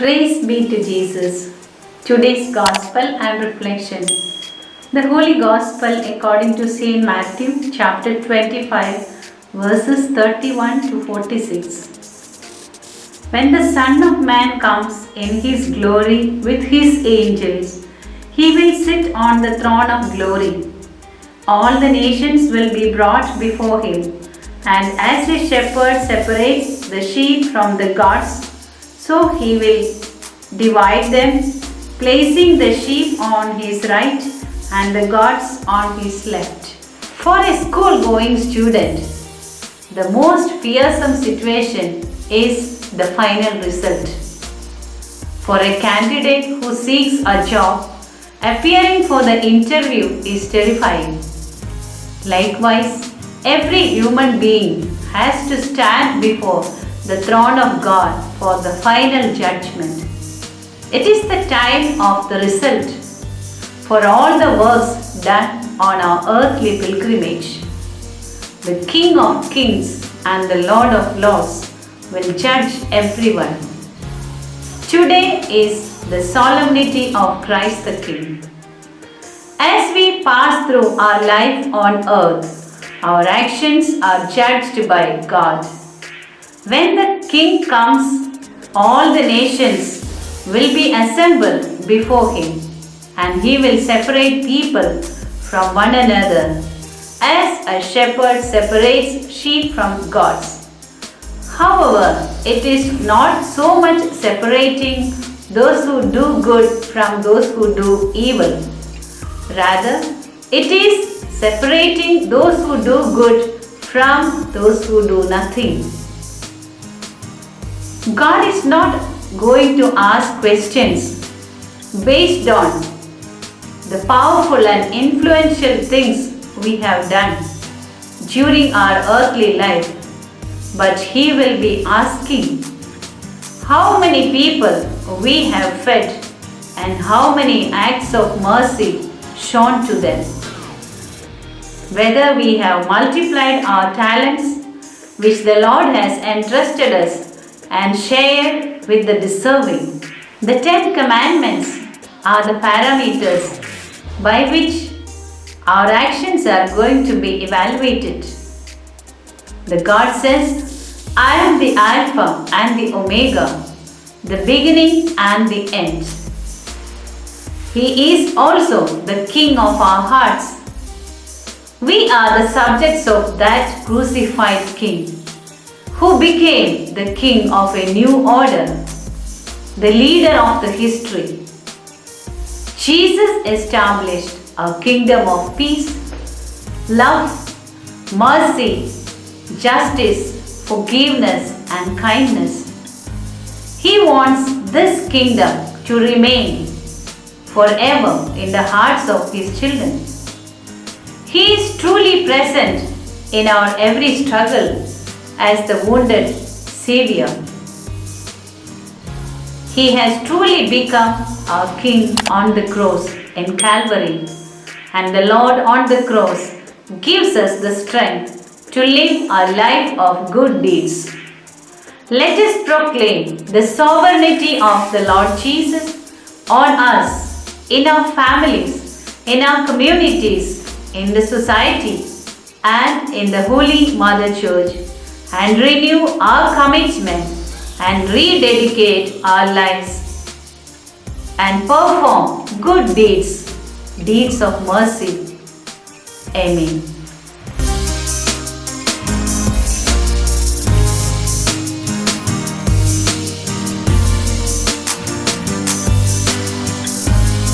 Praise be to Jesus. Today's Gospel and Reflection. The Holy Gospel according to St. Matthew chapter 25 verses 31 to 46. When the Son of Man comes in His glory with His angels, He will sit on the throne of glory. All the nations will be brought before Him, and as a shepherd separates the sheep from the goats, so He will divide them, placing the sheep on His right and the goats on His left. For a school-going student, the most fearsome situation is the final result. For a candidate who seeks a job, appearing for the interview is terrifying. Likewise, every human being has to stand before the throne of God for the final judgment. It is the time of the result for all the works done on our earthly pilgrimage. The King of Kings and the Lord of Lords will judge everyone. Today is the solemnity of Christ the King. As we pass through our life on earth, our actions are judged by God. When the King comes, all the nations will be assembled before Him, and He will separate people from one another, as a shepherd separates sheep from goats. However, it is not so much separating those who do good from those who do evil. Rather, it is separating those who do good from those who do nothing. God is not going to ask questions based on the powerful and influential things we have done during our earthly life, but He will be asking how many people we have fed and how many acts of mercy shown to them. Whether we have multiplied our talents which the Lord has entrusted us and shared with the deserving. The 10 commandments are the parameters by which our actions are going to be evaluated. The God says, I am the Alpha and the Omega, the beginning and the end. He is also the King of our hearts. We are the subjects of that crucified King, who became the King of a new order, the leader of the history. Jesus established a kingdom of peace, love, mercy, justice, forgiveness, and kindness. He wants this kingdom to remain forever in the hearts of His children. He is truly present in our every struggle as the wounded Savior. He has truly become our King on the cross in Calvary, and the Lord on the cross gives us the strength to live a life of good deeds. Let us proclaim the sovereignty of the Lord Jesus on us, in our families, in our communities, in the society, and in the Holy Mother Church, and renew our commitment and rededicate our lives and perform good deeds, deeds of mercy. Amen.